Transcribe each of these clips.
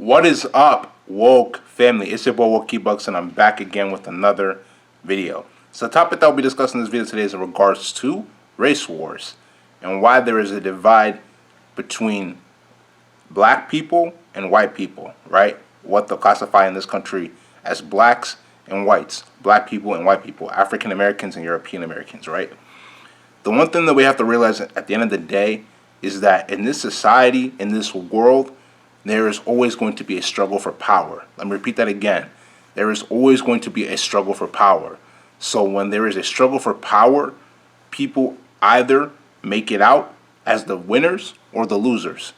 What is up, woke family? It's your boy Wokey Bucks, and I'm back again with another video. So the topic that we'll be discussing in this video today is in regards to race wars and why there is a divide between black people and white people, right? What they'll classify in this country as blacks and whites, black people and white people, African Americans and European Americans, right? The one thing that we have to realize at the end of the day is that in this society, in this world, there is always going to be a struggle for power. Let me repeat that again. There is always going to be a struggle for power. So when there is a struggle for power, people either make it out as the winners or the losers.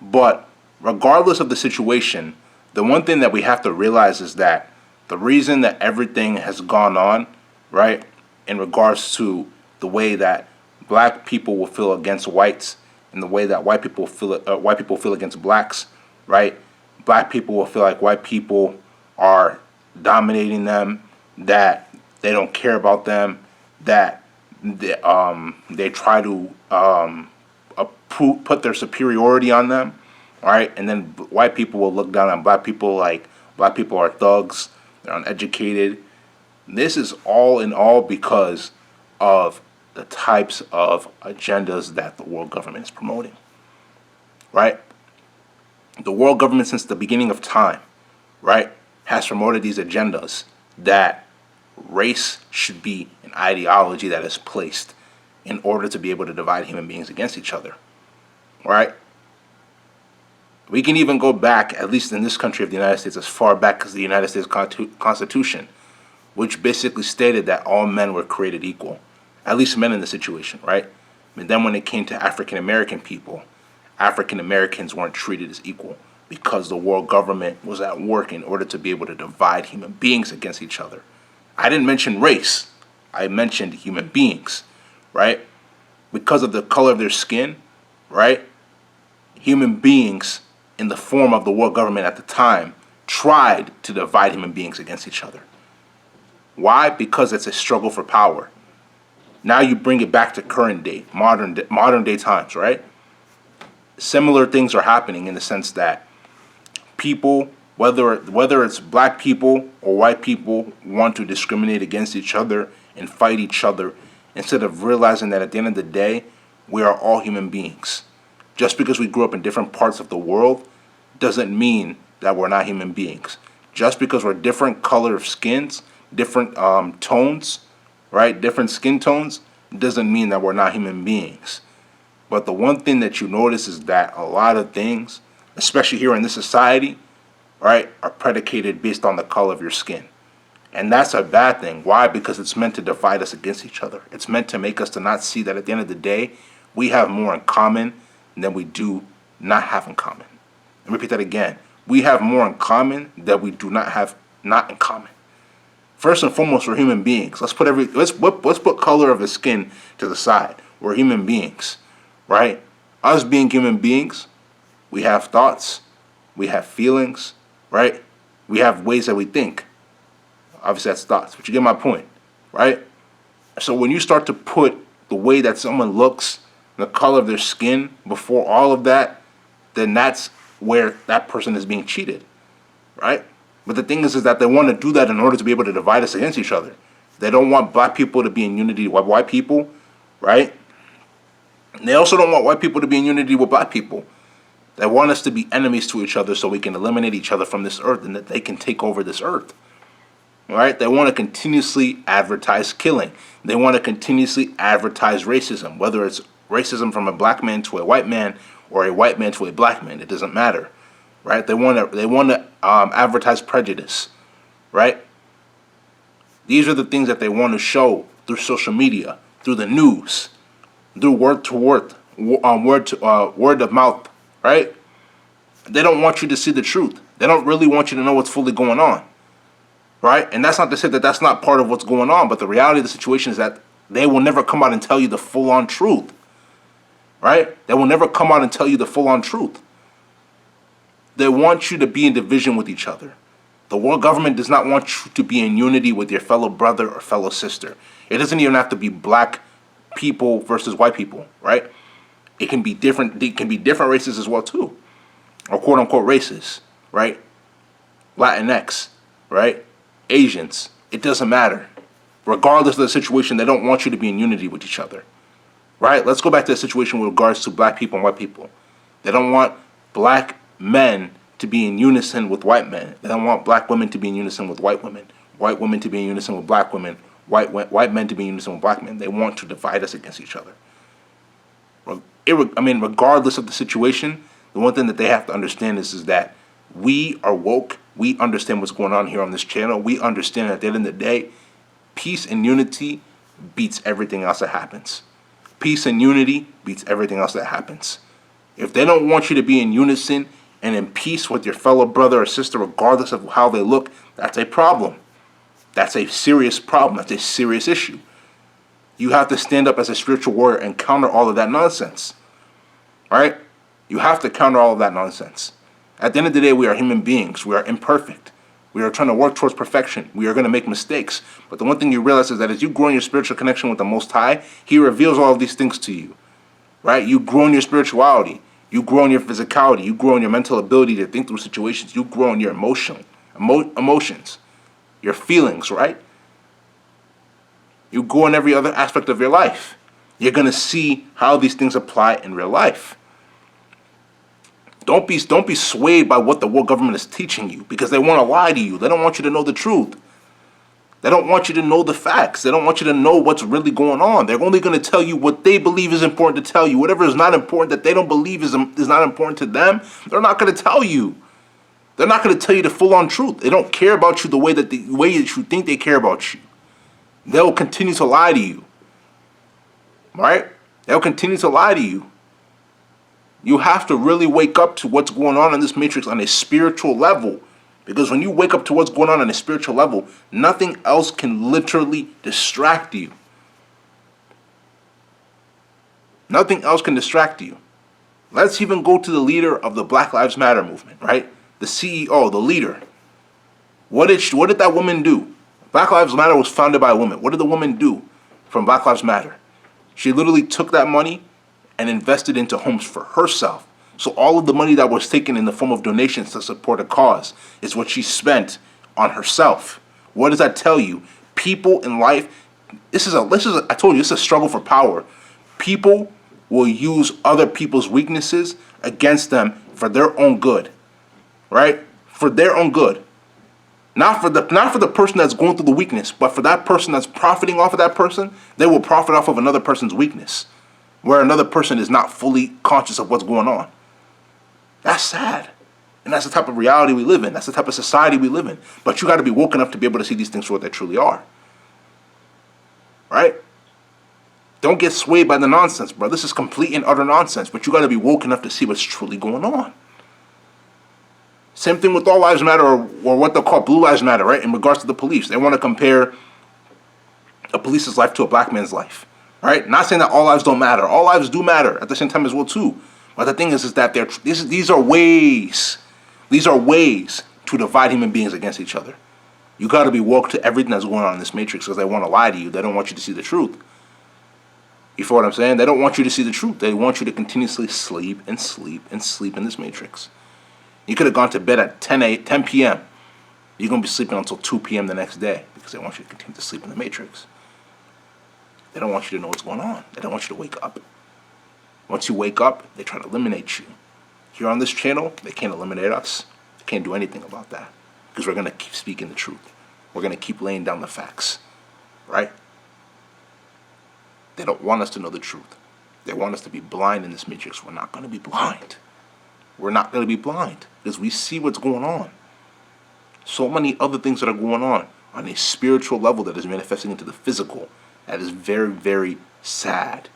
But regardless of the situation, the one thing that we have to realize is that the reason that everything has gone on, right, in regards to the way that black people will feel against whites and the way that white people feel against blacks, right? Black people will feel like white people are dominating them, that they don't care about them, that they try to put their superiority on them, all right? And then white people will look down on black people like black people are thugs, they're uneducated. This is all in all because of the types of agendas that the world government is promoting, right? The world government since the beginning of time, right, has promoted these agendas that race should be an ideology that is placed in order to be able to divide human beings against each other, right? We can even go back, at least in this country of the United States, as far back as the United States Constitution, which basically stated that all men were created equal, at least men in the situation, right? And then when it came to African American people, African Americans weren't treated as equal because the world government was at work in order to be able to divide human beings against each other. I didn't mention race. I mentioned human beings, right? Because of the color of their skin, right? Human beings in the form of the world government at the time tried to divide human beings against each other. Why? Because it's a struggle for power. Now you bring it back to current day, modern day times, right? Similar things are happening in the sense that people, whether it's black people or white people, want to discriminate against each other and fight each other instead of realizing that at the end of the day, we are all human beings. Just because we grew up in different parts of the world doesn't mean that we're not human beings. Just because we're different color of skins, different tones, right, different skin tones, doesn't mean that we're not human beings. But the one thing that you notice is that a lot of things, especially here in this society, right, are predicated based on the color of your skin. And that's a bad thing. Why? Because it's meant to divide us against each other. It's meant to make us to not see that at the end of the day, we have more in common than we do not have in common. And repeat that again. We have more in common than we do not have not in common. First and foremost, we're human beings. Let's put color of the skin to the side. We're human beings. Right? Us being human beings, we have thoughts, we have feelings, right? We have ways that we think. Obviously, that's thoughts, but you get my point, right? So when you start to put the way that someone looks, the color of their skin before all of that, then that's where that person is being cheated, right? But the thing is that they want to do that in order to be able to divide us against each other. They don't want black people to be in unity with white people, right? They also don't want white people to be in unity with black people. They want us to be enemies to each other so we can eliminate each other from this earth and that they can take over this earth. All right? They want to continuously advertise killing. They want to continuously advertise racism, whether it's racism from a black man to a white man or a white man to a black man. It doesn't matter. Right? They want to advertise prejudice. Right? These are the things that they want to show through social media, through the news, through word of mouth, right? They don't want you to see the truth. They don't really want you to know what's fully going on, right? And that's not to say that that's not part of what's going on, but the reality of the situation is that they will never come out and tell you the full-on truth, right? They will never come out and tell you the full-on truth. They want you to be in division with each other. The world government does not want you to be in unity with your fellow brother or fellow sister. It doesn't even have to be black people versus white people, right? It can be different. It can be different races as well too, or quote unquote races, right? Latinx, right? Asians. It doesn't matter. Regardless of the situation, they don't want you to be in unity with each other, right? Let's go back to the situation with regards to black people and white people. They don't want black men to be in unison with white men. They don't want black women to be in unison with white women to be in unison with black women, white men to be in unison with black men. They want to divide us against each other. Regardless of the situation, the one thing that they have to understand is that we are woke. We understand what's going on here on this channel. We understand that at the end of the day, peace and unity beats everything else that happens. Peace and unity beats everything else that happens. If they don't want you to be in unison and in peace with your fellow brother or sister, regardless of how they look, that's a problem. That's a serious problem. That's a serious issue. You have to stand up as a spiritual warrior and counter all of that nonsense. All right? You have to counter all of that nonsense. At the end of the day, we are human beings. We are imperfect. We are trying to work towards perfection. We are going to make mistakes. But the one thing you realize is that as you grow in your spiritual connection with the Most High, He reveals all of these things to you. Right? You grow in your spirituality. You grow in your physicality. You grow in your mental ability to think through situations. You grow in your emotions, your feelings, right? You grow in every other aspect of your life. You're going to see how these things apply in real life. Don't be swayed by what the world government is teaching you, because they want to lie to you. They don't want you to know the truth. They don't want you to know the facts. They don't want you to know what's really going on. They're only going to tell you what they believe is important to tell you. Whatever is not important that they don't believe is not important to them, they're not going to tell you. They're not going to tell you the full-on truth. They don't care about you the way that you think they care about you. They'll continue to lie to you. Right? They'll continue to lie to you. You have to really wake up to what's going on in this matrix on a spiritual level. Because when you wake up to what's going on a spiritual level, nothing else can literally distract you. Nothing else can distract you. Let's even go to the leader of the Black Lives Matter movement, right? The CEO, the leader. What did that woman do? Black Lives Matter was founded by a woman. What did the woman do from Black Lives Matter? She literally took that money and invested into homes for herself. So all of the money that was taken in the form of donations to support a cause is what she spent on herself. What does that tell you? People in life, I told you, this is a struggle for power. People will use other people's weaknesses against them for their own good, right? For their own good. Not for the person that's going through the weakness, but for that person that's profiting off of that person, they will profit off of another person's weakness, where another person is not fully conscious of what's going on. That's sad. And that's the type of reality we live in. That's the type of society we live in. But you got to be woke enough to be able to see these things for what they truly are. Right? Don't get swayed by the nonsense, bro. This is complete and utter nonsense. But you got to be woke enough to see what's truly going on. Same thing with All Lives Matter, or what they'll call Blue Lives Matter, right? In regards to the police. They want to compare a police's life to a black man's life. Right? Not saying that all lives don't matter. All lives do matter at the same time as well, too. But the thing is that these are ways to divide human beings against each other. You got to be woke to everything that's going on in this matrix, because they want to lie to you. They don't want you to see the truth. You feel what I'm saying? They don't want you to see the truth. They want you to continuously sleep and sleep and sleep in this matrix. You could have gone to bed at 10 p.m. You're going to be sleeping until 2 p.m. the next day, because they want you to continue to sleep in the matrix. They don't want you to know what's going on. They don't want you to wake up. Once you wake up, they try to eliminate you. Here on this channel, they can't eliminate us. They can't do anything about that, because we're going to keep speaking the truth. We're going to keep laying down the facts, right? They don't want us to know the truth. They want us to be blind in this matrix. We're not going to be blind. We're not going to be blind, because we see what's going on. So many other things that are going on a spiritual level that is manifesting into the physical. That is very, very sad.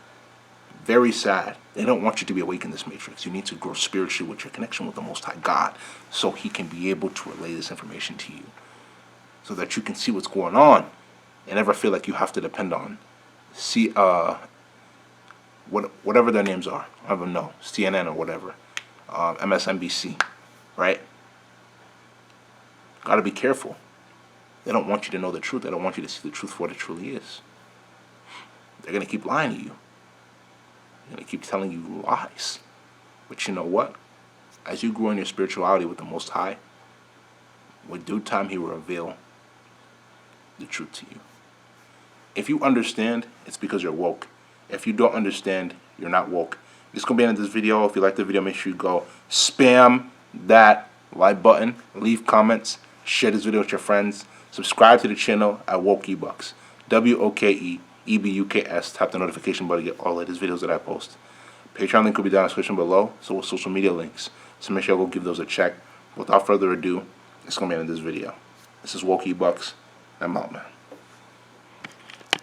Very sad. They don't want you to be awake in this matrix. You need to grow spiritually with your connection with the Most High God, so He can be able to relay this information to you, so that you can see what's going on and never feel like you have to depend on whatever their names are. I don't know, CNN or whatever, MSNBC, right? Got to be careful. They don't want you to know the truth. They don't want you to see the truth for what it truly is. They're going to keep lying to you. They're going to keep telling you lies. But you know what? As you grow in your spirituality with the Most High, With due time, He will reveal the truth to you. If you understand, it's because you're woke. If you don't understand, you're not woke. This is going to be the end of this video. If you like the video, make sure you go spam that like button, leave comments, share this video with your friends, subscribe to the channel at WokeEbucks, WOKEEBUKS. Tap the notification button to get all the latest videos that I post. Patreon link will be down in the description below, so will social media links. So make sure you go give those a check. Without further ado, it's going to be the end of this video. This is WokeEbucks. I'm out, man.